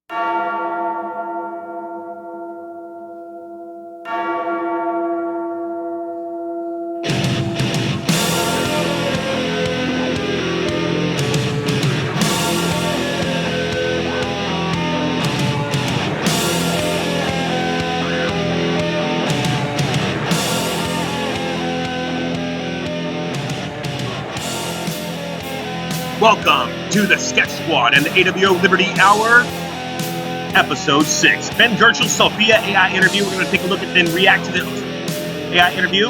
Welcome to the Sketch Squad and the aWo Liberty Hour, Episode 6. Ben Goertzels, Sophia AI interview. We're going to take a look at and react to the AI interview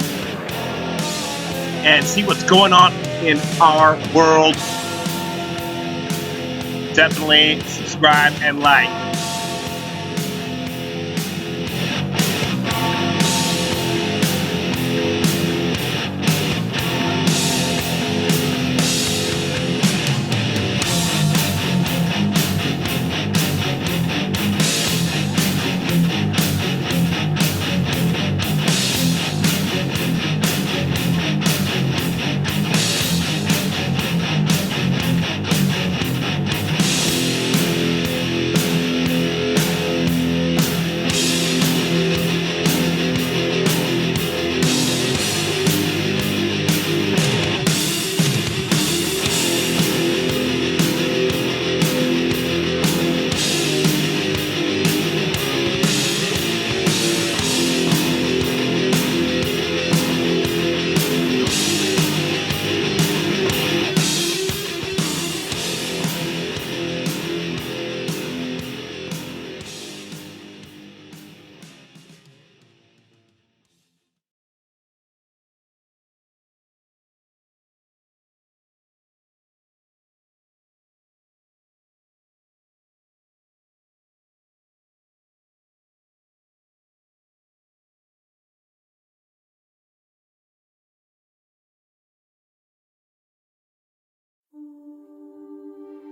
and see what's going on in our world. Definitely subscribe and like.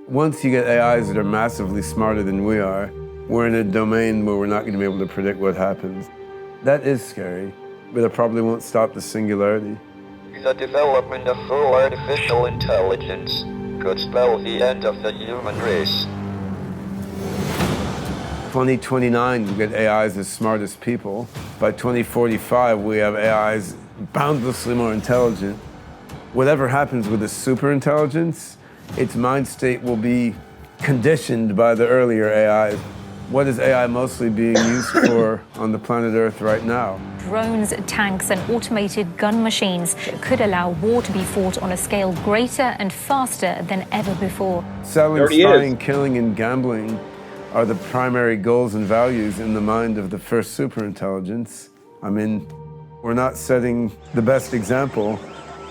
Once you get AIs that are massively smarter than we are, we're in a domain where we're not going to be able to predict what happens. That is scary, but it probably won't stop the singularity. The development of full artificial intelligence could spell the end of the human race. 2029, we get AIs as smart as people. By 2045, we have AIs boundlessly more intelligent. Whatever happens with the superintelligence, its mind state will be conditioned by the earlier AIs. What is AI mostly being used for on the planet Earth right now? Drones, tanks, and automated gun machines could allow war to be fought on a scale greater and faster than ever before. Selling, spying, killing, and gambling are the primary goals and values in the mind of the first superintelligence. I mean, we're not setting the best example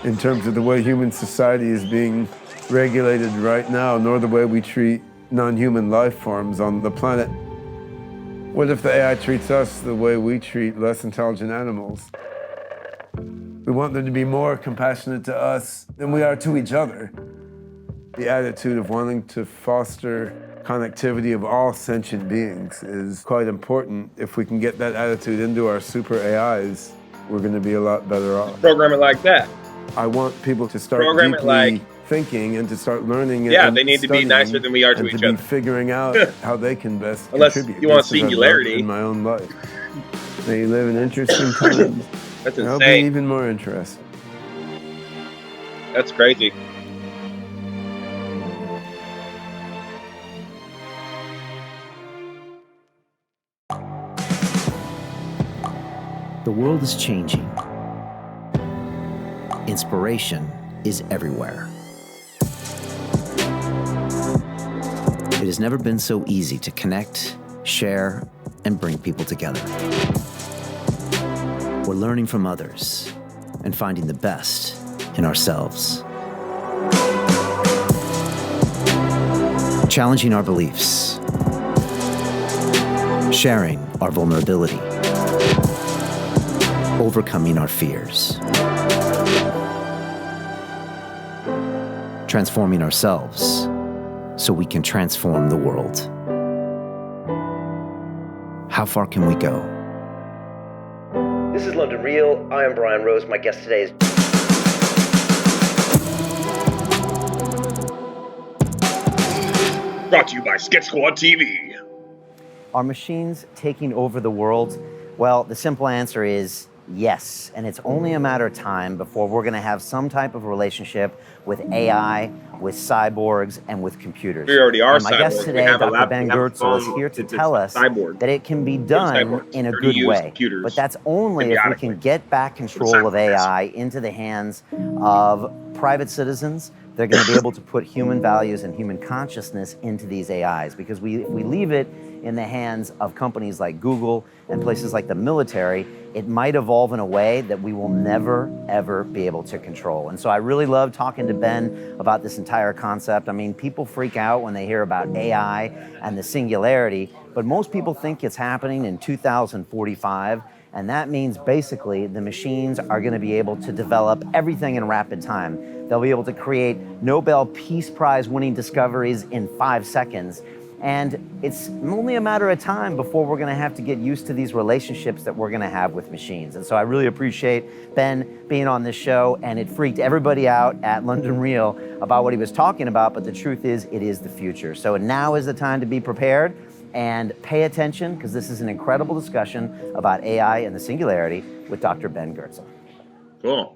in terms of the way human society is being regulated right now, nor the way we treat non-human life forms on the planet. What if the AI treats us the way we treat less intelligent animals? We want them to be more compassionate to us than we are to each other. The attitude of wanting to foster connectivity of all sentient beings is quite important. If we can get that attitude into our super AIs, we're going to be a lot better off. Program it like that. I want people to start deeply thinking and to start learning. Yeah, they need to be nicer than we are to each other. And to be figuring out how they can best Unless contribute. you want singularity. In my own life. They live in interesting times. That's insane. It'll be even more interesting. That's crazy. The world is changing. Inspiration is everywhere. It has never been so easy to connect, share, and bring people together. We're learning from others and finding the best in ourselves. Challenging our beliefs. Sharing our vulnerability. Overcoming our fears. Transforming ourselves so we can transform the world. How far can we go? This is London Real. I am Brian Rose. My guest today is... Brought to you by SketchSquadTV. Are machines taking over the world? Well, the simple answer is yes, and it's only a matter of time before we're going to have some type of relationship with AI, with cyborgs, and with computers. We already are And my guest cyborgs. We today, have a Dr. laptop, Ben we have a Goertzel, is phone. here to It's tell a us cyborg. that it can be We're done cyborgs. in a They're to good use way. computers But that's only if we can symbiotically. get back control of AI into the hands of private citizens. They're going to be able to put human values and human consciousness into these AIs, because if we leave it in the hands of companies like Google and places like the military, it might evolve in a way that we will never, ever be able to control. And so I really love talking to Ben about this entire concept. I mean, people freak out when they hear about AI and the singularity, but most people think it's happening in 2045. And that means basically the machines are going to be able to develop everything in rapid time. They'll be able to create Nobel Peace Prize winning discoveries in 5 seconds. And it's only a matter of time before we're going to have to get used to these relationships that we're going to have with machines. And so I really appreciate Ben being on this show, and it freaked everybody out at London Real about what he was talking about, but the truth is, it is the future. So now is the time to be prepared and pay attention, because this is an incredible discussion about AI and the singularity with Dr. Ben Goertzel. Cool.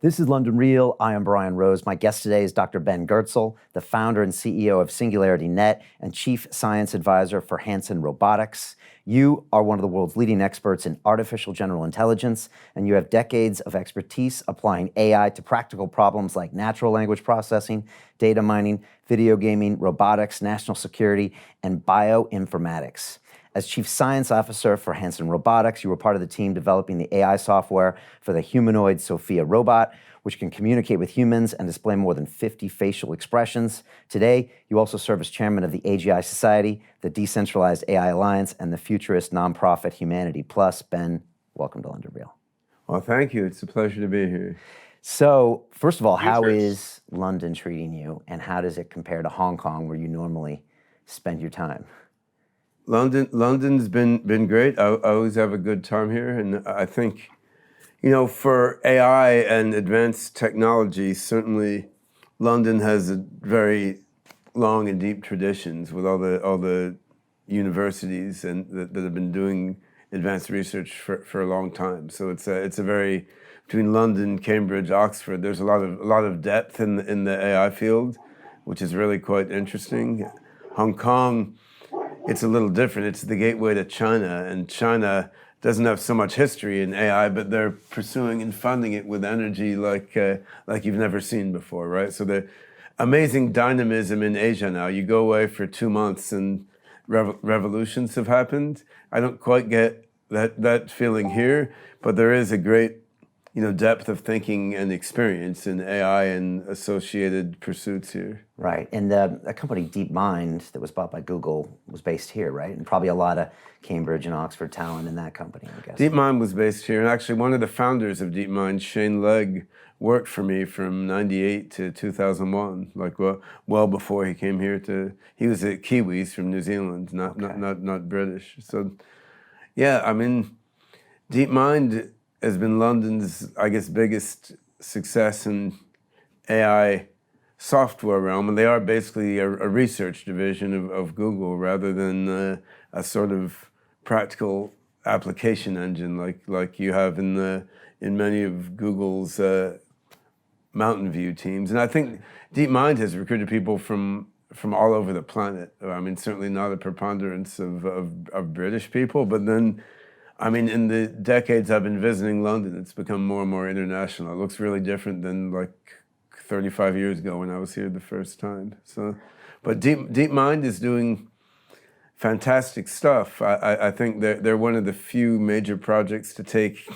This is London Real. I am Brian Rose. My guest today is Dr. Ben Goertzel, the founder and CEO of SingularityNet and Chief Science Advisor for Hanson Robotics. You are one of the world's leading experts in artificial general intelligence, and you have decades of expertise applying AI to practical problems like natural language processing, data mining, video gaming, robotics, national security, and bioinformatics. As Chief Science Officer for Hanson Robotics, you were part of the team developing the AI software for the humanoid Sophia robot, which can communicate with humans and display more than 50 facial expressions. Today, you also serve as chairman of the AGI Society, the Decentralized AI Alliance, and the futurist nonprofit Humanity Plus. Ben, welcome to London Real. Well, thank you. It's a pleasure to be here. So, first of all, how is London treating you, and how does it compare to Hong Kong, where you normally spend your time? London's been great. I always have a good time here, and I think, for AI and advanced technology, certainly London has a very long and deep traditions with all the universities and that have been doing advanced research for a long time. So it's a very, between London, Cambridge, Oxford, there's a lot of depth in the AI field, which is really quite interesting. Hong Kong, it's a little different. It's the gateway to China, and China doesn't have so much history in AI, but they're pursuing and funding it with energy like you've never seen before, right? So the amazing dynamism in Asia now. You go away for 2 months and revolutions have happened. I don't quite get that feeling here, but there is a great depth of thinking and experience in AI and associated pursuits here. Right, and a company, DeepMind, that was bought by Google, was based here, right? And probably a lot of Cambridge and Oxford talent in that company, I guess. DeepMind was based here, and actually one of the founders of DeepMind, Shane Legg, worked for me from '98 to 2001, like well before he came here he was at Kiwis from New Zealand, not British. So, yeah, I mean, DeepMind has been London's, I guess, biggest success in AI software realm, and they are basically a research division of Google rather than a sort of practical application engine like you have in many of Google's Mountain View teams. And I think DeepMind has recruited people from all over the planet. I mean, certainly not a preponderance of British people, but then, I mean, in the decades I've been visiting London, it's become more and more international. It looks really different than like 35 years ago when I was here the first time. So, but DeepMind is doing fantastic stuff. I think they're one of the few major projects to take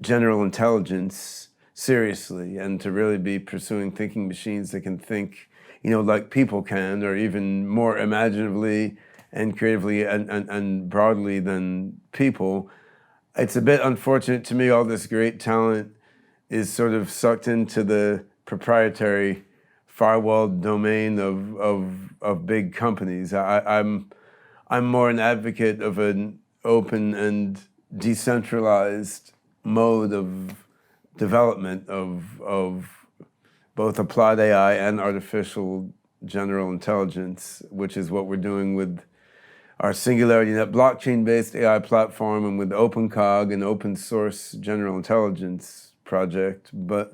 general intelligence seriously and to really be pursuing thinking machines that can think, like people can, or even more imaginatively and creatively and broadly than people. It's a bit unfortunate to me all this great talent is sort of sucked into the proprietary firewalled domain of big companies. I'm more an advocate of an open and decentralized mode of development of both applied AI and artificial general intelligence, which is what we're doing with our SingularityNet blockchain-based AI platform and with OpenCog, an open source general intelligence project. But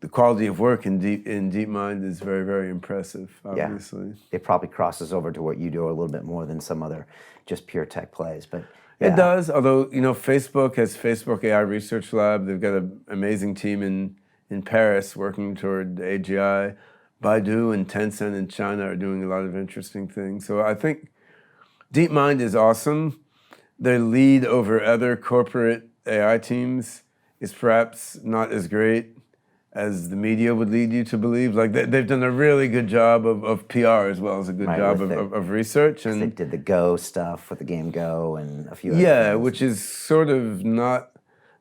the quality of work in DeepMind is very, very impressive, obviously. Yeah. It probably crosses over to what you do a little bit more than some other just pure tech plays. But yeah. It does, although, Facebook has Facebook AI Research Lab. They've got an amazing team in Paris working toward AGI. Baidu and Tencent in China are doing a lot of interesting things. So I think DeepMind is awesome. Their lead over other corporate AI teams is perhaps not as great as the media would lead you to believe. Like they've done a really good job of PR as well as a good job of research. And they did the Go stuff with the game Go and a few other things. Which is sort of not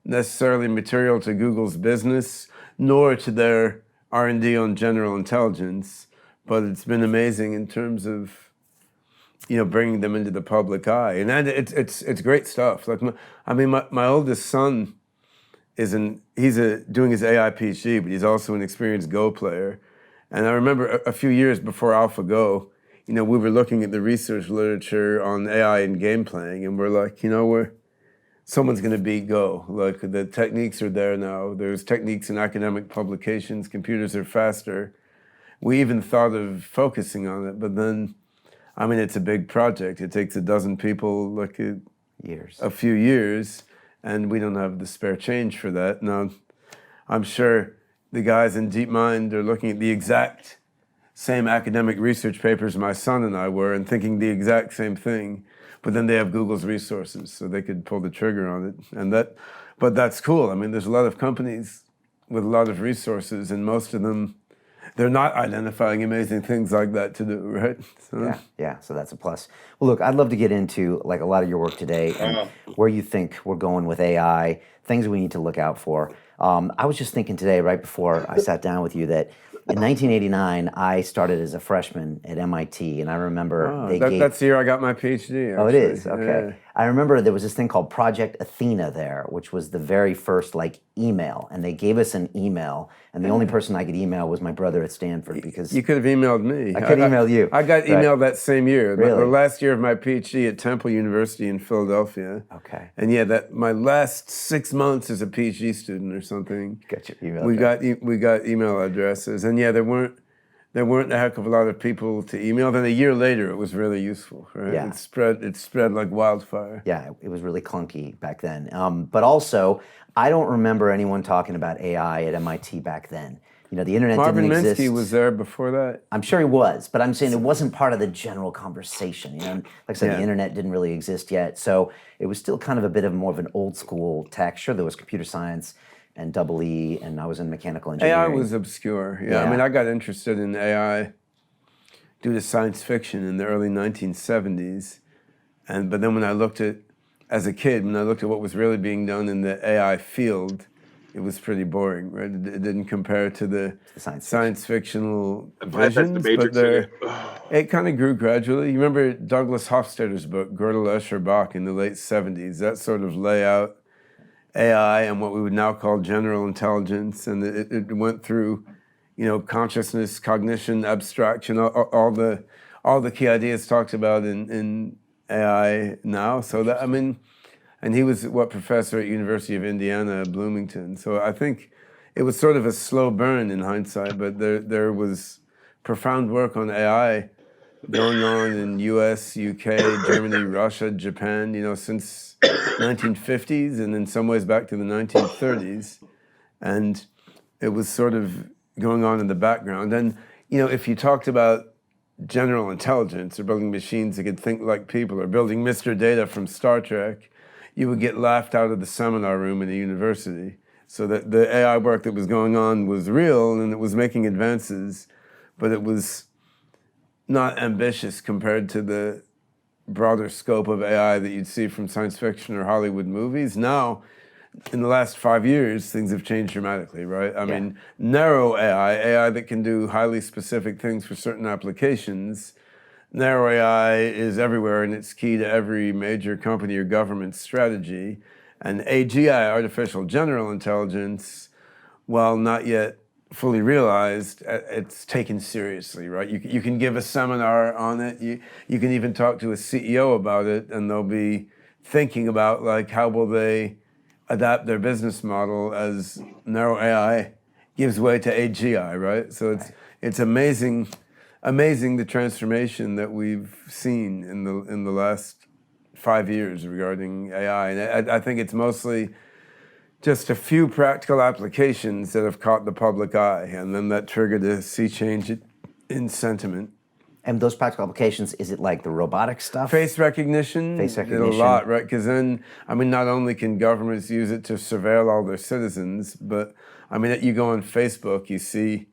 necessarily material to Google's business, nor to their R&D on general intelligence, but it's been amazing in terms of bringing them into the public eye, and it's great stuff. Like my oldest son he's doing his AI PhD, but he's also an experienced Go player, and I remember a few years before AlphaGo, we were looking at the research literature on AI and game playing, and we're like, someone's going to beat Go. Like the techniques are there now. There's techniques in academic publications. Computers are faster. We even thought of focusing on it, but then, it's a big project. It takes 12 people, like a few years, and we don't have the spare change for that. Now, I'm sure the guys in DeepMind are looking at the exact same academic research papers my son and I were and thinking the exact same thing. But then they have Google's resources, so they could pull the trigger on it. But that's cool. There's a lot of companies with a lot of resources, and most of them, they're not identifying amazing things like that to do, right? So. Yeah, so that's a plus. Well, look, I'd love to get into like a lot of your work today and where you think we're going with AI, things we need to look out for. I was just thinking today, right before I sat down with you, that in 1989, I started as a freshman at MIT, and I remember that's the year I got my PhD. Actually. Oh, it is? Okay. Yeah. I remember there was this thing called Project Athena there, which was the very first email, and they gave us an email, and the only person I could email was my brother at Stanford because you could have emailed me. I could email you. I got emailed that same year, really? The last year of my PhD at Temple University in Philadelphia. Okay. And that my last 6 months as a PhD student or something. Got your email. We got email addresses, and there weren't a heck of a lot of people to email. Then a year later, it was really useful. Right? Yeah. It spread like wildfire. Yeah, it was really clunky back then. But also, I don't remember anyone talking about AI at MIT back then. The internet Marvin didn't exist. Minsky was there before that. I'm sure he was, but I'm saying it wasn't part of the general conversation. Like I said, the internet didn't really exist yet, so it was still kind of a bit of more of an old school tech. Sure, there was computer science and EE, and I was in mechanical engineering. AI was obscure. Yeah. I got interested in AI due to science fiction in the early 1970s, but then when I looked at what was really being done in the AI field, it was pretty boring, right? It didn't compare to the science fictional visions, but it kind of grew gradually. You remember Douglas Hofstadter's book, Goertzels, Escher, Bach, in the late 70s, that sort of layout AI and what we would now call general intelligence, and it went through, consciousness, cognition, abstraction, all the key ideas talked about in AI now. So that and he was professor at University of Indiana, Bloomington. So I think it was sort of a slow burn in hindsight, but there was profound work on AI going on in U.S., U.K., Germany, Russia, Japan, since 1950s, and in some ways back to the 1930s. And it was sort of going on in the background. And, if you talked about general intelligence or building machines that could think like people or building Mr. Data from Star Trek, you would get laughed out of the seminar room in a university. So that the AI work that was going on was real and it was making advances, but it was not ambitious compared to the broader scope of AI that you'd see from science fiction or Hollywood movies. Now, in the last 5 years, things have changed dramatically, right? I mean, narrow AI that can do highly specific things for certain applications, narrow AI is everywhere and it's key to every major company or government strategy. And AGI, artificial general intelligence, while not yet fully realized, it's taken seriously, right? You can give a seminar on it. You can even talk to a CEO about it, and they'll be thinking about like how will they adapt their business model as narrow AI gives way to AGI, right? So it's amazing the transformation that we've seen in the last 5 years regarding AI, and I think it's mostly just a few practical applications that have caught the public eye, and then that triggered a sea change in sentiment. And those practical applications, is it like the robotic stuff? Face recognition. Face recognition. Did a lot, right? Because then, I mean, not only can governments use it to surveil all their citizens, but I mean, you go on Facebook, you see,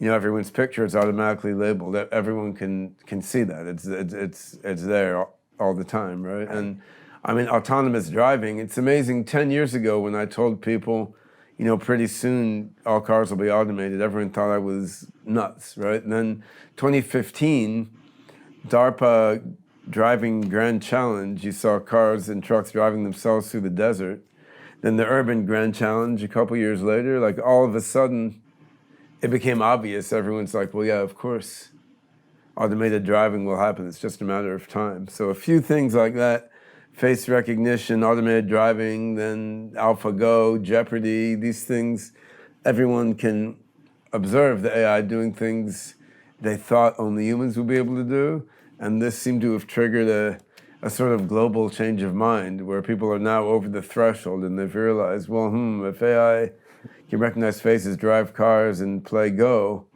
everyone's picture is automatically labeled. Everyone can see that. It's there all the time, right? And I mean, autonomous driving, it's amazing. 10 years ago when I told people, pretty soon all cars will be automated, everyone thought I was nuts, right? And then 2015, DARPA driving Grand Challenge, you saw cars and trucks driving themselves through the desert. Then the urban Grand Challenge a couple years later, like all of a sudden, it became obvious. Everyone's like, well, yeah, of course, automated driving will happen. It's just a matter of time. So a few things like that. Face recognition, automated driving, then AlphaGo, Jeopardy, these things, everyone can observe the AI doing things they thought only humans would be able to do. And this seemed to have triggered a sort of global change of mind where people are now over the threshold and they've realized, well, if AI can recognize faces, drive cars, and play Go,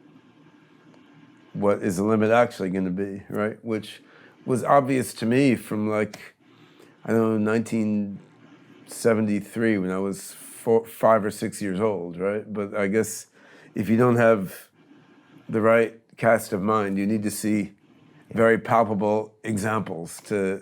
what is the limit actually going to be, right? Which was obvious to me from 1973 when I was 5 or 6 years old, right? But I guess if you don't have the right cast of mind, you need to see very palpable examples to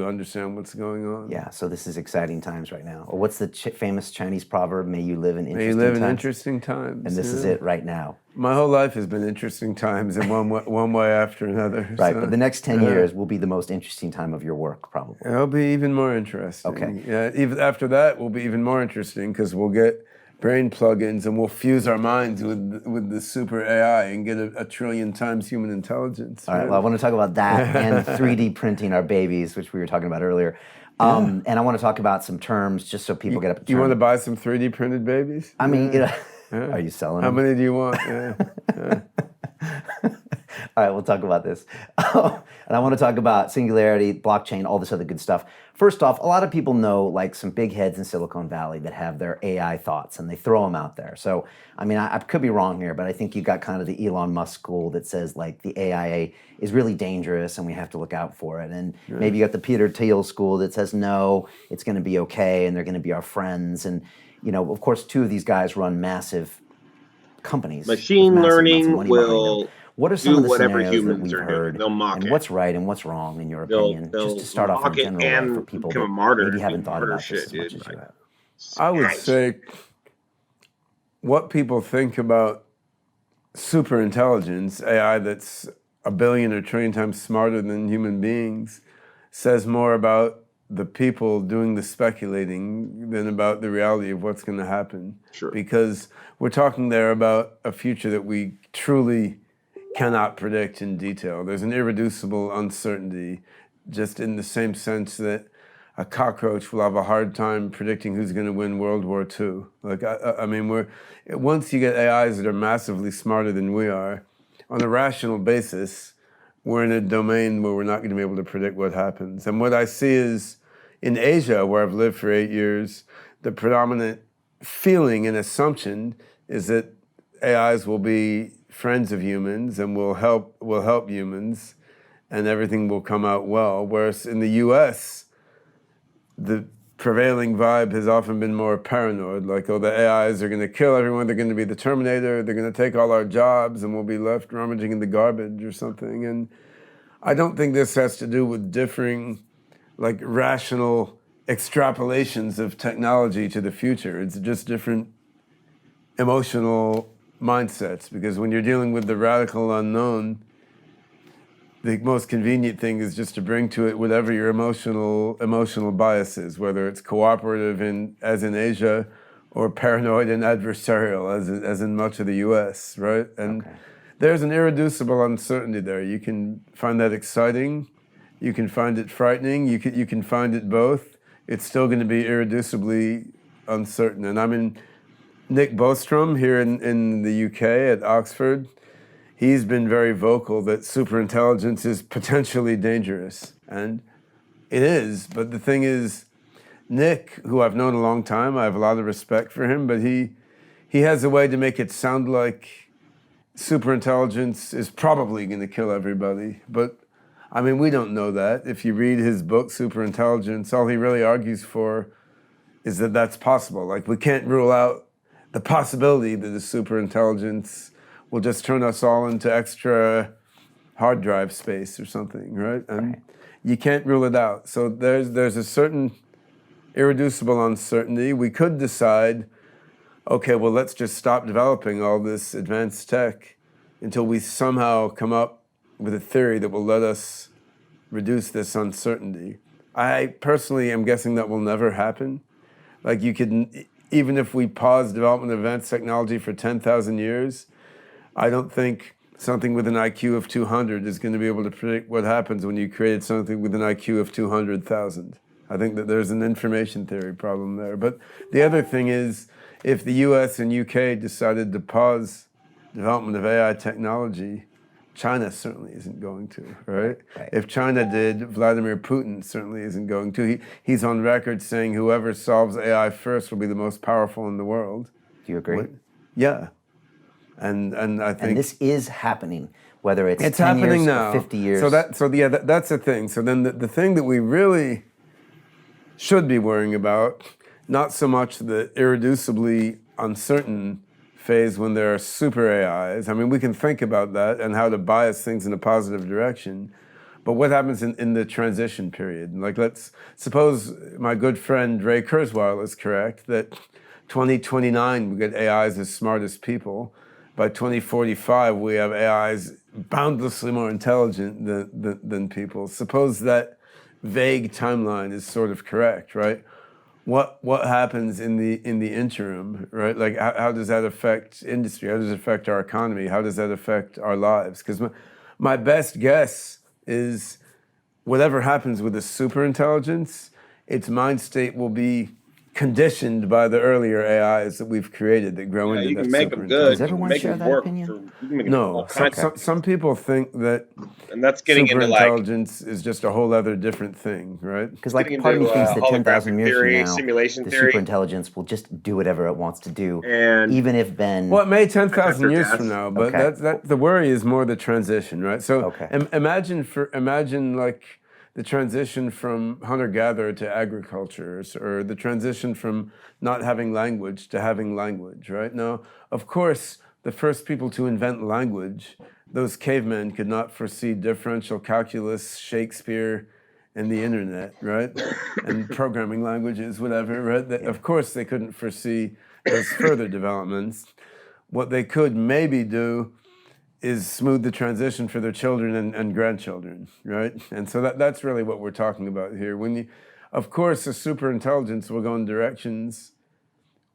understand what's going on. Yeah, so this is exciting times right now. Or what's the famous Chinese proverb, may you live in interesting times? May you live in interesting times. And this is it right now. My whole life has been interesting times in one way after another. Right, so, but the next 10 years will be the most interesting time of your work, probably. It'll be even more interesting. Okay. Yeah, even after that will be even more interesting because we'll get brain plugins and we'll fuse our minds with the super AI and get a trillion times human intelligence. All right, well, I want to talk about that and 3D printing our babies, which we were talking about earlier. And I want to talk about some terms just so people get up to term. You want to buy some 3D printed babies? I mean, are you selling them? How many do you want? Yeah. All right, we'll talk about this. And I want to talk about singularity, blockchain, all this other good stuff. First off, a lot of people know like some big heads in Silicon Valley that have their AI thoughts and they throw them out there. So, I mean, I could be wrong here, but I think you got kind of the Elon Musk school that says like the AI is really dangerous and we have to look out for it. And maybe you got the Peter Thiel school that says, no, it's going to be okay and they're going to be our friends. And, of course, two of these guys run massive companies. Machine learning will what are some of the whatever scenarios that humans we've are heard, doing. They'll mock and it. what's right and what's wrong in your opinion? Just to start off in general, and for people become a that martyr, maybe haven't thought about shit, this as much dude. as you have. I would say what people think about super intelligence, AI that's 1 billion or trillion times smarter than human beings, says more about the people doing the speculating than about the reality of what's going to happen. Sure. Because we're talking there about a future that we truly cannot predict in detail. There's an irreducible uncertainty, just in the same sense that a cockroach will have a hard time predicting who's going to win World War II. Like, I mean, once you get AIs that are massively smarter than we are, on a rational basis, we're in a domain where we're not going to be able to predict what happens. And what I see is, in Asia, where I've lived for 8 years, the predominant feeling and assumption is that AIs will be friends of humans and will help humans, and everything will come out well. Whereas in the U.S., the prevailing vibe has often been more paranoid, like, oh, the AIs are going to kill everyone, they're going to be the Terminator, they're going to take all our jobs, and we'll be left rummaging in the garbage or something. And I don't think this has to do with differing, like, rational extrapolations of technology to the future. It's just different emotional mindsets, because when you're dealing with the radical unknown, the most convenient thing is just to bring to it whatever your emotional bias is, whether it's cooperative as in Asia, or paranoid and adversarial, as in much of the U.S., right? And there's an irreducible uncertainty there. You can find that exciting, you can find it frightening, you can find it both. It's still going to be irreducibly uncertain. And I mean, Nick Bostrom here in the UK at Oxford, he's been very vocal that superintelligence is potentially dangerous. And it is, but the thing is, Nick, who I've known a long time, I have a lot of respect for him, but he has a way to make it sound like superintelligence is probably going to kill everybody. But, I mean, we don't know that. If you read his book, Superintelligence, all he really argues for is that that's possible. Like, we can't rule out the possibility that a superintelligence will just turn us all into extra hard drive space or something, right? And you can't rule it out. So there's a certain irreducible uncertainty. We could decide, okay, well, let's just stop developing all this advanced tech until we somehow come up with a theory that will let us reduce this uncertainty. I personally am guessing that will never happen. Like, you could, even if we pause development of advanced technology for 10,000 years, I don't think something with an IQ of 200 is going to be able to predict what happens when you created something with an IQ of 200,000. I think that there's an information theory problem there. But the other thing is, if the US and UK decided to pause development of AI technology, China certainly isn't going to, right? If China did, Vladimir Putin certainly isn't going to. He's on record saying whoever solves AI first will be the most powerful in the world. Do you agree? Yeah. And I think... And this is happening, whether it's 10 happening years now. or 50 years. That's the thing. So then the thing that we really should be worrying about, not so much the irreducibly uncertain phase when there are super AIs. I mean, we can think about that and how to bias things in a positive direction, but what happens in the transition period? Like, let's suppose my good friend Ray Kurzweil is correct, that 2029 we get AIs as smart as people. By 2045 we have AIs boundlessly more intelligent than people. Suppose that vague timeline is sort of correct, right? What happens in the interim, right? Like, how does that affect industry? How does it affect our economy? How does that affect our lives? Because my best guess is whatever happens with the superintelligence, its mind state will be conditioned by the earlier AIs that we've created that grow into that superintelligence. You can make them good. Does everyone share that opinion? No. Some people think that and that's getting into superintelligence is just a whole other different thing, right? Because like part of me thinks that 10,000 years theory, from now, simulation the theory. superintelligence will just do whatever it wants to do, And even if Ben... Well, it may 10,000 years from now, but Okay. the worry is more the transition, right? So Okay. imagine like the transition from hunter-gatherer to agriculture, or the transition from not having language to having language, right? Now, of course, the first people to invent language, those cavemen could not foresee differential calculus, Shakespeare, and the internet, right? And programming languages, whatever, right? Of course, they couldn't foresee those further developments. What they could maybe do is smooth the transition for their children and grandchildren, right? And so that's really what we're talking about here. Of course, a superintelligence will go in directions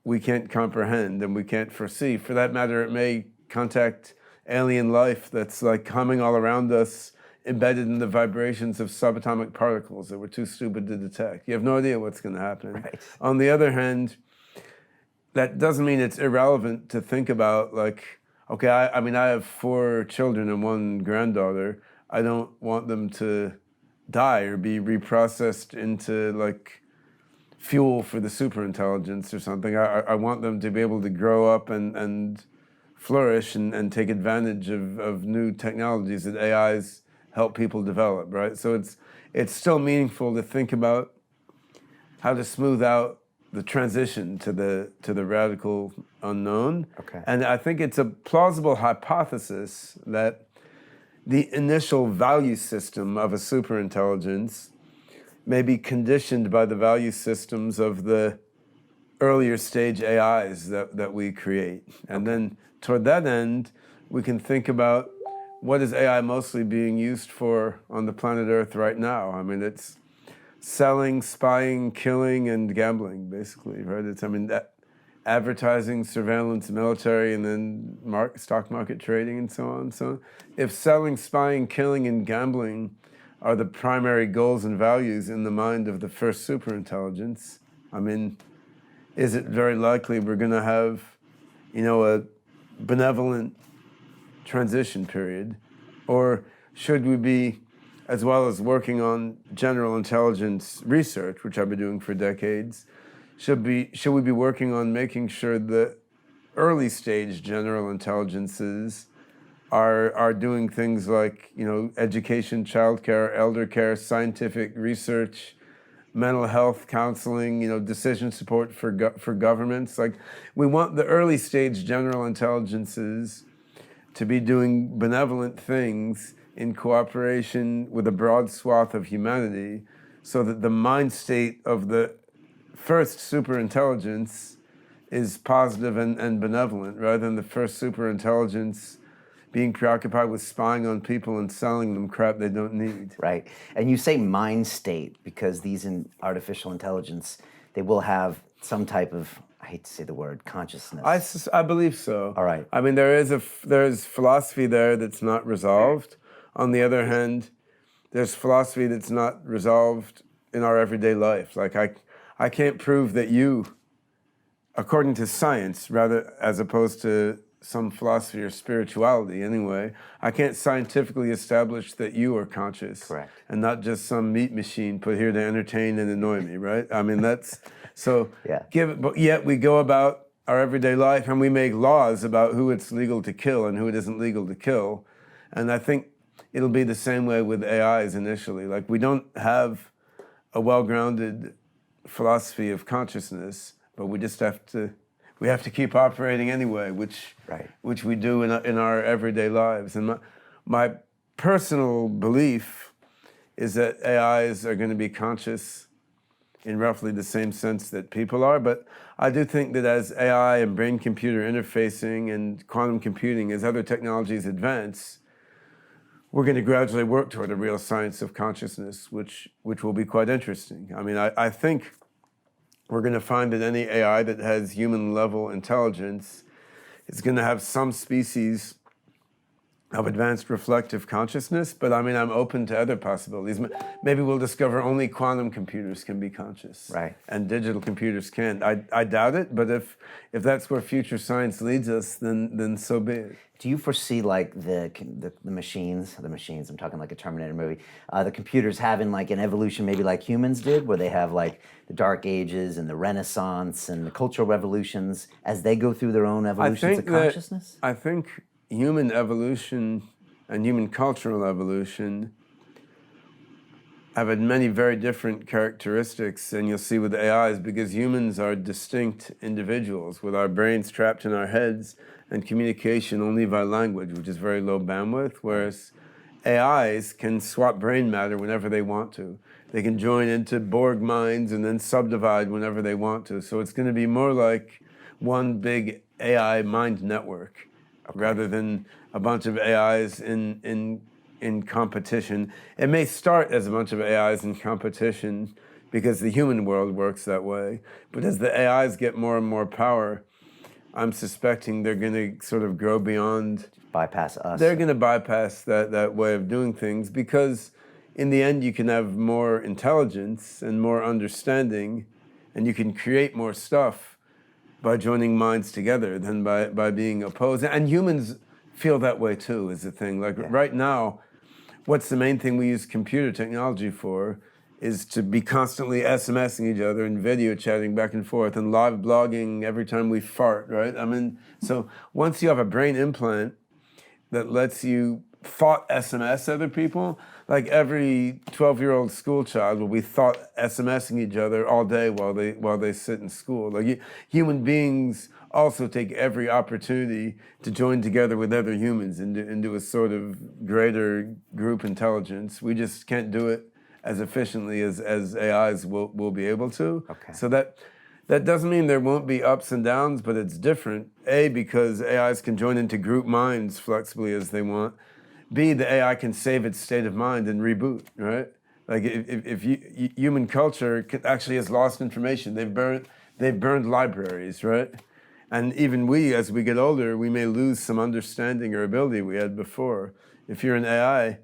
we can't comprehend and we can't foresee. For that matter, it may contact alien life that's like humming all around us, embedded in the vibrations of subatomic particles that we're too stupid to detect. You have no idea what's going to happen. Right. On the other hand, that doesn't mean it's irrelevant to think about, like, okay, I mean, I have 4 children and 1 granddaughter. I don't want them to die or be reprocessed into, like, fuel for the superintelligence or something. I want them to be able to grow up and flourish and take advantage of new technologies that AIs help people develop, right? So it's still meaningful to think about how to smooth out the transition to the radical unknown. Okay. And I think it's a plausible hypothesis that the initial value system of a superintelligence may be conditioned by the value systems of the earlier stage AIs that we create. And then toward that end, we can think about what is AI mostly being used for on the planet Earth right now. I mean, it's selling, spying, killing, and gambling, basically, right? advertising, surveillance, military, and then stock market trading and so on. So if selling, spying, killing, and gambling are the primary goals and values in the mind of the first superintelligence, I mean, is it very likely we're going to have, a benevolent transition period? Or should we be, as well as working on general intelligence research, which I've been doing for decades, should we be working on making sure that early stage general intelligences are doing things like, education, childcare, elder care, scientific research, mental health counseling, decision support for governments. Like, we want the early stage general intelligences to be doing benevolent things in cooperation with a broad swath of humanity, so that the mind state of the first superintelligence is positive and benevolent, rather than the first superintelligence being preoccupied with spying on people and selling them crap they don't need. Right. And you say mind state because these in artificial intelligence, they will have some type of, I hate to say the word, consciousness. I believe so. All right. I mean, there's philosophy there that's not resolved. On the other hand, there's philosophy that's not resolved in our everyday life. Like, I can't prove that you, according to science, rather, as opposed to some philosophy or spirituality anyway, I can't scientifically establish that you are conscious. Correct. And not just some meat machine put here to entertain and annoy me, right? I mean, that's, so, yeah. But yet we go about our everyday life and we make laws about who it's legal to kill and who it isn't legal to kill. And I think it'll be the same way with AIs initially. Like, we don't have a well-grounded philosophy of consciousness, but we just have to keep operating anyway, which we do in our everyday lives. And my personal belief is that AIs are going to be conscious in roughly the same sense that people are. But I do think that as AI and brain-computer interfacing and quantum computing, as other technologies advance, we're going to gradually work toward a real science of consciousness, which will be quite interesting. I mean, I think we're going to find that any AI that has human-level intelligence is going to have some species of advanced reflective consciousness, but I mean, I'm open to other possibilities. Maybe we'll discover only quantum computers can be conscious, right? And digital computers can't. I doubt it, but if that's where future science leads us, then so be it. Do you foresee like the machines, I'm talking like a Terminator movie, the computers having like an evolution maybe like humans did, where they have like the Dark Ages and the Renaissance and the cultural revolutions as they go through their own evolutions of consciousness? I think human evolution and human cultural evolution have had many very different characteristics, and you'll see with AIs, because humans are distinct individuals with our brains trapped in our heads and communication only by language, which is very low bandwidth, whereas AIs can swap brain matter whenever they want to. They can join into Borg minds and then subdivide whenever they want to. So it's going to be more like one big AI mind network, rather than a bunch of AIs in competition. It may start as a bunch of AIs in competition because the human world works that way. But as the AIs get more and more power, I'm suspecting they're going to sort of grow beyond... Bypass us. They're going to bypass that way of doing things, because in the end you can have more intelligence and more understanding, and you can create more stuff by joining minds together than by being opposed. And humans feel that way too, is the thing. Like right now, what's the main thing we use computer technology for is to be constantly SMSing each other and video chatting back and forth and live blogging every time we fart, right? I mean, so once you have a brain implant that lets you thought SMS other people, like every 12-year-old school child will be thought SMSing each other all day while they sit in school. Like human beings also take every opportunity to join together with other humans into a sort of greater group intelligence. We just can't do it as efficiently as AIs will be able to. Okay. So that doesn't mean there won't be ups and downs, but it's different. A, because AIs can join into group minds flexibly as they want. B, the AI can save its state of mind and reboot, right? Like if human culture actually has lost information. They've burned libraries, right? And even we, as we get older, we may lose some understanding or ability we had before. If you're an AI,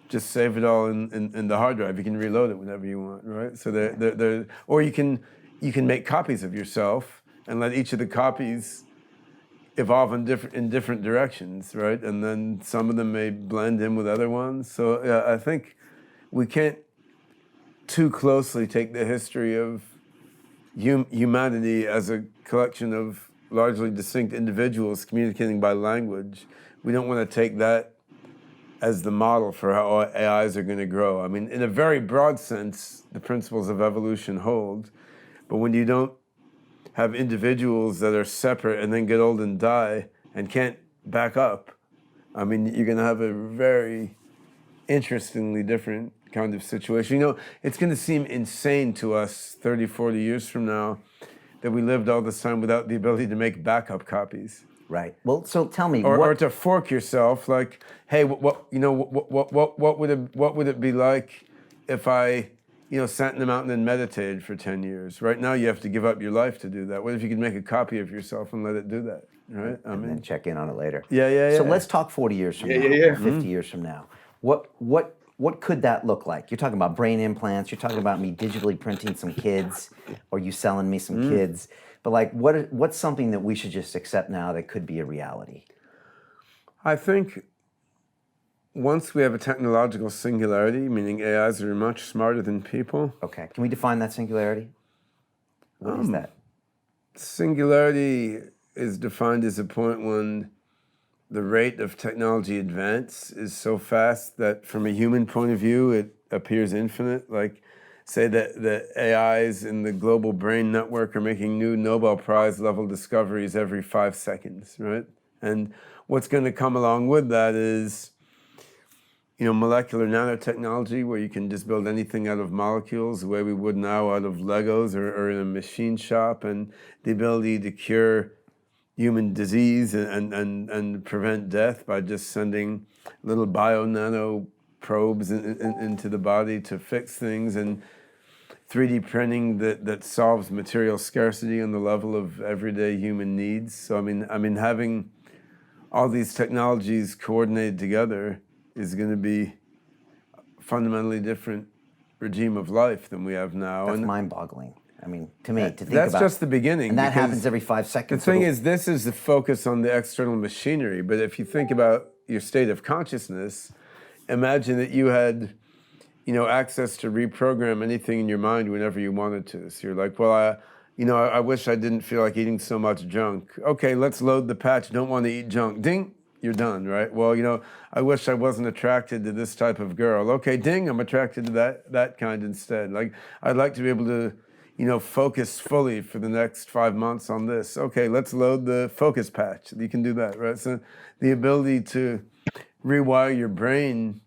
just save it all in the hard drive. You can reload it whenever you want, right? So or you can make copies of yourself and let each of the copies evolve in different directions, right? And then some of them may blend in with other ones. So I think we can't too closely take the history of humanity as a collection of largely distinct individuals communicating by language. We don't want to take that as the model for how AIs are going to grow. I mean, in a very broad sense, the principles of evolution hold, but when you don't have individuals that are separate and then get old and die and can't back up, I mean, you're going to have a very interestingly different kind of situation. You know, it's going to seem insane to us 30, 40 years from now that we lived all this time without the ability to make backup copies. Right. Well, so tell me, or to fork yourself, like, hey, what would it be like if I, sat in a mountain and meditated for 10 years? Right now, you have to give up your life to do that. What if you could make a copy of yourself and let it do that? Right. And then check in on it later. Yeah. So let's talk 40 years from now, or 50 years from now. What could that look like? You're talking about brain implants. You're talking about me digitally printing some kids, or you selling me some kids. But like, what's something that we should just accept now that could be a reality? I think once we have a technological singularity, meaning AIs are much smarter than people. Okay, can we define that singularity? What is that? Singularity is defined as a point when the rate of technology advance is so fast that from a human point of view, it appears infinite. Like, say that the AIs in the global brain network are making new Nobel Prize level discoveries every 5 seconds, right? And what's going to come along with that is, molecular nanotechnology, where you can just build anything out of molecules the way we would now out of Legos or in a machine shop, and the ability to cure human disease and prevent death by just sending little bio-nano probes into the body to fix things, and 3D printing that solves material scarcity on the level of everyday human needs. So I mean, having all these technologies coordinated together is going to be a fundamentally different regime of life than we have now. That's mind-boggling. I mean, to me, to think that's about. That's just the beginning. And that happens every 5 seconds. The thing is, this is the focus on the external machinery. But if you think about your state of consciousness, imagine that you had, access to reprogram anything in your mind whenever you wanted to. So you're like, well, I wish I didn't feel like eating so much junk. Okay, let's load the patch. Don't want to eat junk. Ding, you're done, right? Well, I wish I wasn't attracted to this type of girl. Okay, ding, I'm attracted to that kind instead. Like, I'd like to be able to, focus fully for the next 5 months on this. Okay, let's load the focus patch. You can do that, right? So the ability to rewire your brain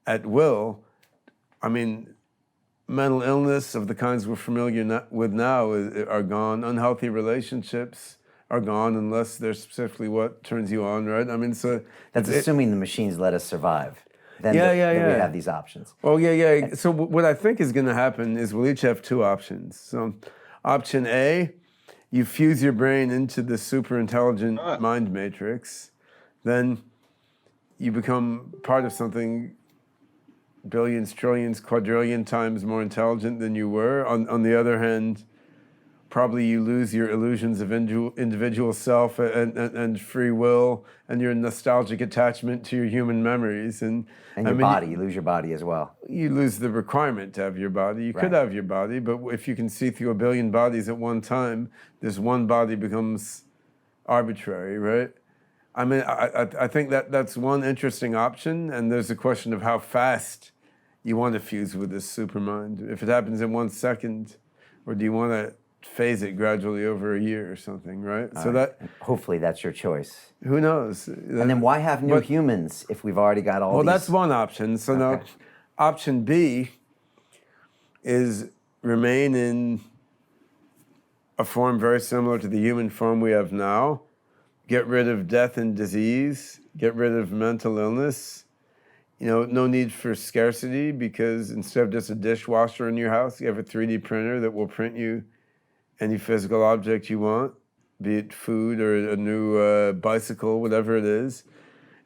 at will, I mean, mental illness of the kinds we're familiar with now are gone. Unhealthy relationships are gone unless they're specifically what turns you on, right? I mean, so... That's assuming the machines let us survive. Then we have these options. Oh, yeah. So what I think is going to happen is we'll each have 2 options. So option A, you fuse your brain into the super intelligent mind matrix. Then you become part of something billions, trillions, quadrillion times more intelligent than you were. On the other hand, probably you lose your illusions of individual self and free will and your nostalgic attachment to your human memories. And your body, you lose your body as well. You lose the requirement to have your body. You could have your body, but if you can see through a billion bodies at one time, this one body becomes arbitrary, right? I mean, I think that's one interesting option, and there's a question of how fast you want to fuse with this supermind. If it happens in 1 second, or do you want to phase it gradually over a year or something, right? Hopefully that's your choice. Who knows? And then why have new humans if we've already got all these? Well, that's one option. So now, option B is remain in a form very similar to the human form we have now, get rid of death and disease, get rid of mental illness. No need for scarcity, because instead of just a dishwasher in your house, you have a 3D printer that will print you any physical object you want. be it food or a new bicycle, whatever it is,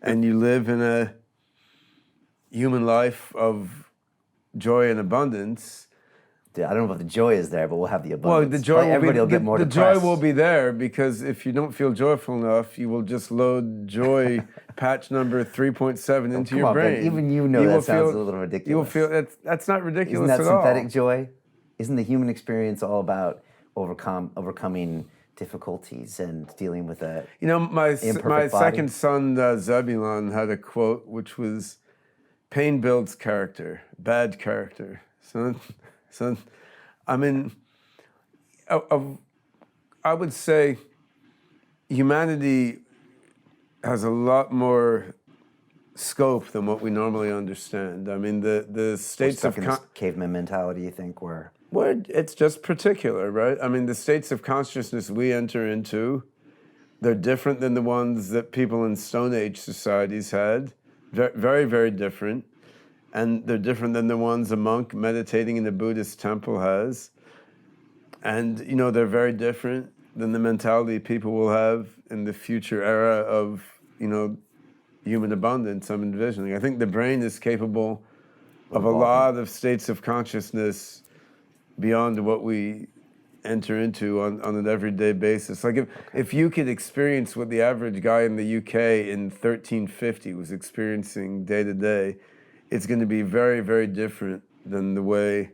and you live in a human life of joy and abundance. I don't know if the joy is there, but we'll have the Well, abundance. the joy Everybody will get more the depressed. joy will be there, because if you don't feel joyful enough, you will just load joy patch number 3.7 into your brain. Ben, even you know that sounds a little ridiculous. You will feel that's not ridiculous Isn't that at all. synthetic joy? Isn't the human experience all about overcoming difficulties and dealing with a my body? second son Zebulon had a quote which was, "Pain builds character, bad character." So, I mean, I would say humanity has a lot more scope than what we normally understand. I mean, the states of caveman mentality, you think, where it's just particular, right? I mean, the states of consciousness we enter into, they're different than the ones that people in Stone Age societies had. Very, very different. And they're different than the ones a monk meditating in a Buddhist temple has. And, they're very different than the mentality people will have in the future era of, human abundance I'm envisioning. I think the brain is capable of a lot of states of consciousness beyond what we enter into on an everyday basis. Like if you could experience what the average guy in the UK in 1350 was experiencing day to day, it's going to be very, very different than the way.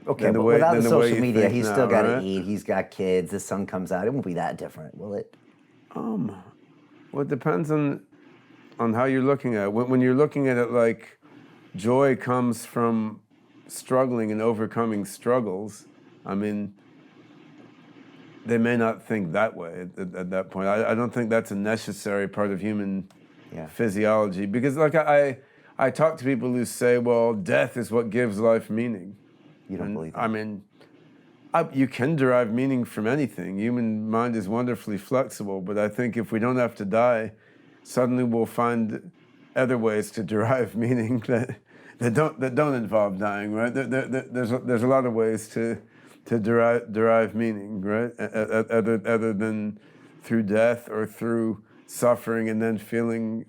Okay, but without the social media, he's still got to eat. He's got kids. His son comes out. It won't be that different, will it? Well, it depends on how you're looking at it. When you're looking at it like joy comes from struggling and overcoming struggles, I mean, they may not think that way at that point. I don't think that's a necessary part of human physiology, because like I talk to people who say, well, death is what gives life meaning. You don't believe that? I mean, you can derive meaning from anything. Human mind is wonderfully flexible, but I think if we don't have to die, suddenly we'll find other ways to derive meaning that don't involve dying, right? There's a lot of ways to derive meaning, right? Other than through death or through suffering and then feeling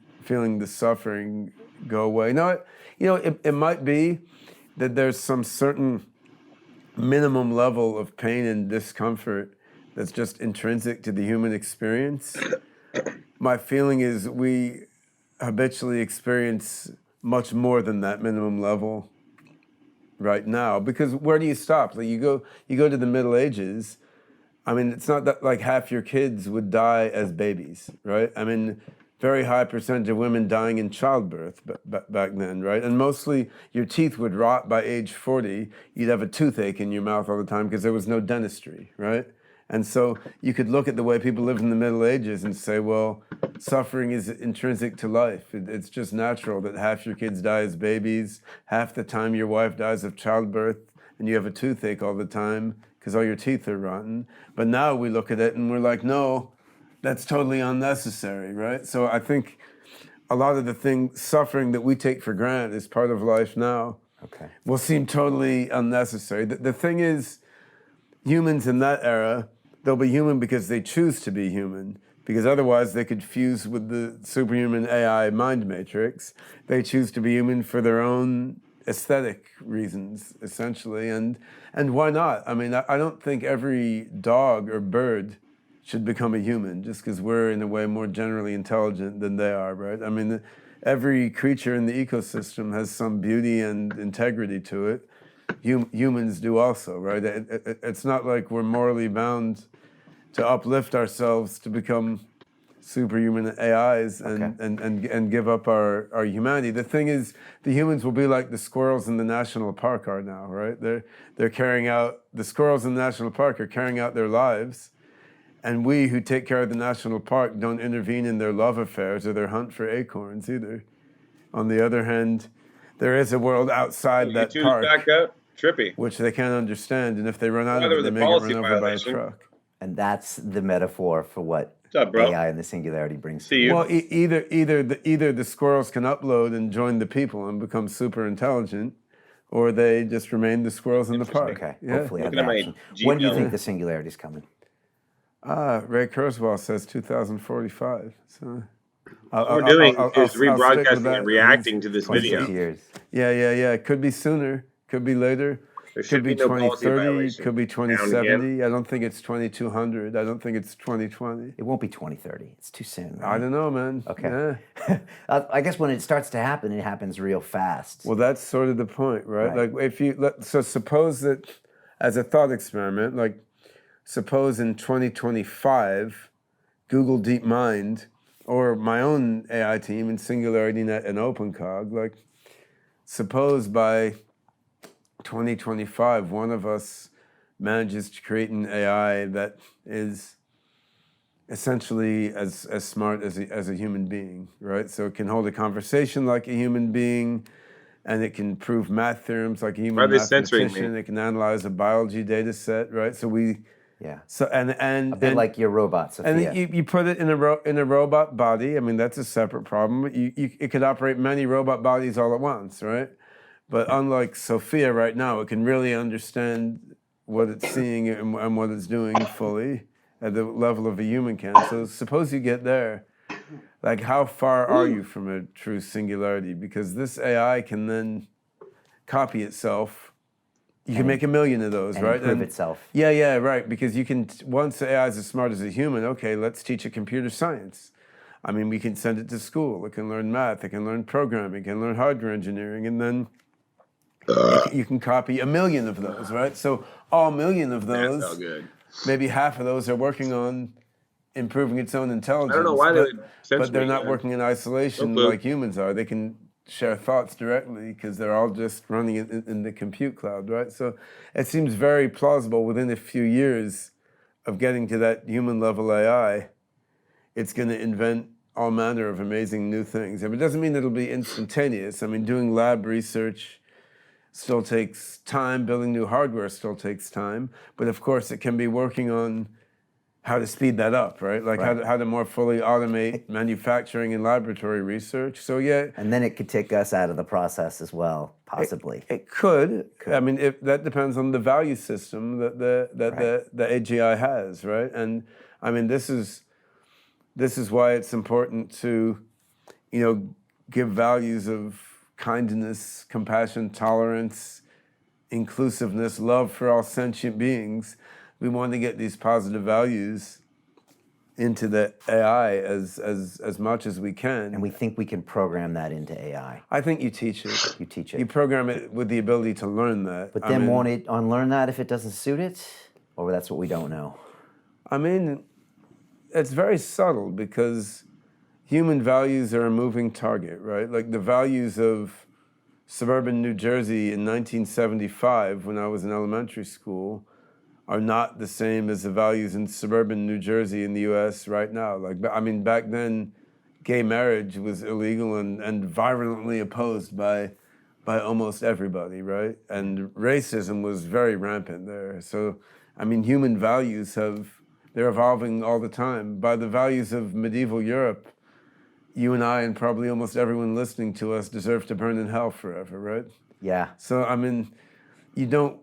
the suffering go away. It might be that there's some certain minimum level of pain and discomfort that's just intrinsic to the human experience. My feeling is we habitually experience much more than that minimum level right now, because where do you stop? Like you go to the Middle Ages. I mean, it's not that like half your kids would die as babies, right? I mean, very high percentage of women dying in childbirth back then, right? And mostly your teeth would rot by age 40. You'd have a toothache in your mouth all the time because there was no dentistry, right? And so you could look at the way people lived in the Middle Ages and say, well, suffering is intrinsic to life. It's just natural that half your kids die as babies, half the time your wife dies of childbirth, and you have a toothache all the time because all your teeth are rotten. But now we look at it and we're like, no, that's totally unnecessary, right? So I think a lot of the suffering that we take for granted as part of life now will seem totally unnecessary. The thing is, humans in that era, they'll be human because they choose to be human, because otherwise they could fuse with the superhuman AI mind matrix. They choose to be human for their own aesthetic reasons, essentially, and why not? I mean, I don't think every dog or bird should become a human just because we're in a way more generally intelligent than they are, right? I mean, every creature in the ecosystem has some beauty and integrity to it. Humans do also, right? It's not like we're morally bound to uplift ourselves to become superhuman AIs and give up our humanity. The thing is, the humans will be like the squirrels in the national park are now, right? They're carrying out, the squirrels in the national park are carrying out their lives, and we who take care of the national park don't intervene in their love affairs or their hunt for acorns either. On the other hand, there is a world outside that park, back up. Trippy. Which they can't understand, and if they run out of it, they may get run over by a truck. And that's the metaphor for what up, AI and the singularity brings. See you. Well, either the squirrels can upload and join the people and become super intelligent, or they just remain the squirrels in the park. Okay, Yeah. hopefully have that option. When do you think the singularity's coming? Ray Kurzweil says 2045. So All we're doing is stick with rebroadcasting that. and reacting to this 26 video. years. Yeah. It could be sooner, could be later. There Could should be be no policy 2030, violation. could be Down again. 2070. I don't think it's 2200. I don't think it's 2020. It won't be 2030. It's too soon, I right? don't know, man. Okay. Yeah. I guess when it starts to happen, it happens real fast. Well, that's sort of the point, right? Right. Like, so suppose that, as a thought experiment, like, suppose in 2025, Google DeepMind, or my own AI team in SingularityNet and OpenCog, like, suppose by 2025, one of us manages to create an AI that is essentially as smart as a human being, right? So it can hold a conversation like a human being, and it can prove math theorems like a Why are human they censoring mathematician. me? It can analyze a biology data set, right? So A bit like your robot, Sophia. and you put it in a robot body. I mean, that's a separate problem. It could operate many robot bodies all at once, right? But unlike Sophia right now, it can really understand what it's seeing and what it's doing fully at the level of a human can. So suppose you get there, like how far are you from a true singularity? Because this AI can then copy itself. You can make 1 million of those, and right? improve itself. Yeah, right. Because you can, once the AI is as smart as a human, okay, let's teach it computer science. I mean, we can send it to school. It can learn math. It can learn programming. It can learn hardware engineering. And then you can copy 1 million of those, right? So all 1 million of those, That's all good. maybe half of those are working on improving its own intelligence. I don't know why they would censor but they're me, not man. working in isolation No clue. like humans are. They can share thoughts directly because they're all just running in the compute cloud, right? So it seems very plausible within a few years of getting to that human level AI, it's going to invent all manner of amazing new things. And it doesn't mean it'll be instantaneous. I mean, doing lab research still takes time. Building new hardware still takes time. But of course, it can be working on how to speed that up, right? Like how to more fully automate manufacturing and laboratory research. So yeah. And then it could take us out of the process as well, possibly. It could. I mean, that depends on the value system that the AGI has, right? And I mean, this is why it's important to, give values of kindness, compassion, tolerance, inclusiveness, love for all sentient beings. We want to get these positive values into the AI as much as we can. And we think we can program that into AI. I think you teach it. You teach it. You program it with the ability to learn that. But then won't it unlearn that if it doesn't suit it? Or that's what we don't know. I mean, it's very subtle because human values are a moving target, right? Like the values of suburban New Jersey in 1975 when I was in elementary school are not the same as the values in suburban New Jersey in the US right now. Like, I mean, back then, gay marriage was illegal and violently opposed by almost everybody, right? And racism was very rampant there. So, I mean, human values they're evolving all the time. By the values of medieval Europe, you and I and probably almost everyone listening to us deserve to burn in hell forever, right? Yeah. So, I mean, you don't,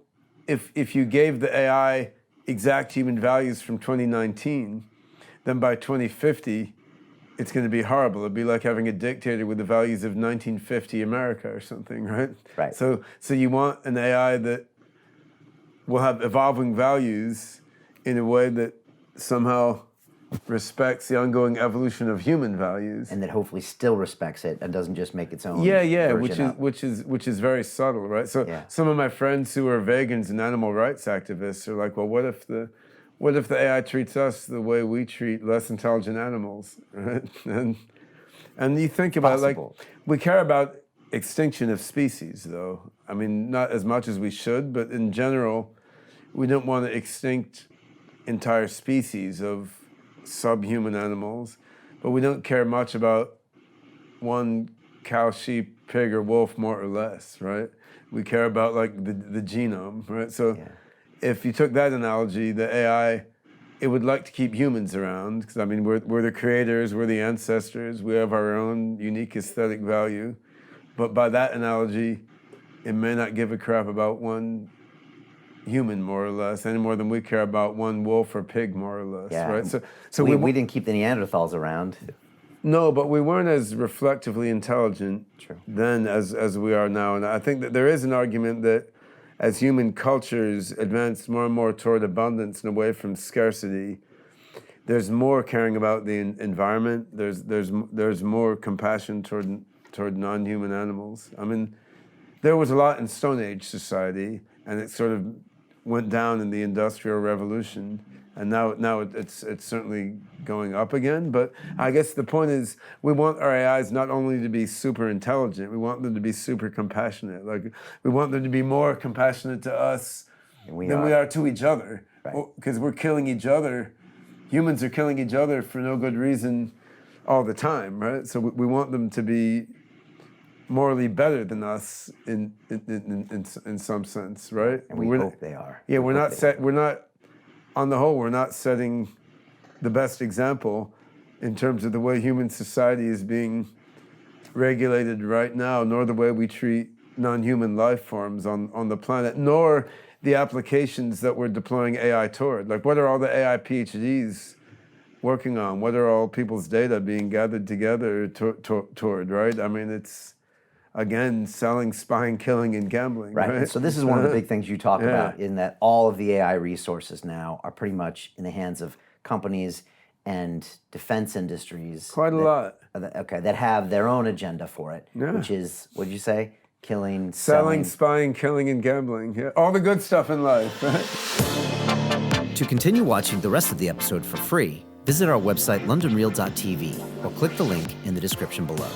if you gave the AI exact human values from 2019, then by 2050, it's going to be horrible. It'd be like having a dictator with the values of 1950 America or something, right? Right. So you want an AI that will have evolving values in a way that somehow respects the ongoing evolution of human values. And that hopefully still respects it and doesn't just make its own which version is very subtle, right? So some of my friends who are vegans and animal rights activists are like, well, what if the AI treats us the way we treat less intelligent animals, right? And you think about we care about extinction of species, though. I mean, not as much as we should, but in general, we don't want to extinct entire species of subhuman animals, but we don't care much about one cow, sheep, pig, or wolf more or less, right? We care about like the genome, right? So if you took that analogy, the AI, it would like to keep humans around, because I mean, we're the creators, we're the ancestors, we have our own unique aesthetic value. But by that analogy, it may not give a crap about one human, more or less, any more than we care about one wolf or pig, more or less, Yeah. right? So we didn't keep the Neanderthals around. no, but we weren't as reflectively intelligent True. then as we are now. And I think that there is an argument that as human cultures advance more and more toward abundance and away from scarcity, there's more caring about the environment. There's more compassion toward non-human animals. I mean, there was a lot in Stone Age society, and it sort of went down in the Industrial Revolution, and now it's certainly going up again. But I guess the point is, we want our AIs not only to be super intelligent, we want them to be super compassionate. Like, we want them to be more compassionate to us than we are to each other, because we're killing each other. Humans are killing each other for no good reason all the time, right? So we want them to be morally better than us in some sense, right? And we hope they are. Yeah, we're not on the whole, we're not setting the best example in terms of the way human society is being regulated right now, nor the way we treat non-human life forms on the planet, nor the applications that we're deploying AI toward. Like, what are all the AI PhDs working on? What are all people's data being gathered together toward, right? I mean, it's, again, selling, spying, killing, and gambling. Right. And so this is one of the big things you talk about, in that all of the AI resources now are pretty much in the hands of companies and defense industries. Quite a lot. Okay, that have their own agenda for it, which is, what did you say? Killing, selling, spying, killing, and gambling. Yeah, all the good stuff in life. Right? To continue watching the rest of the episode for free, visit our website londonreal.tv or click the link in the description below.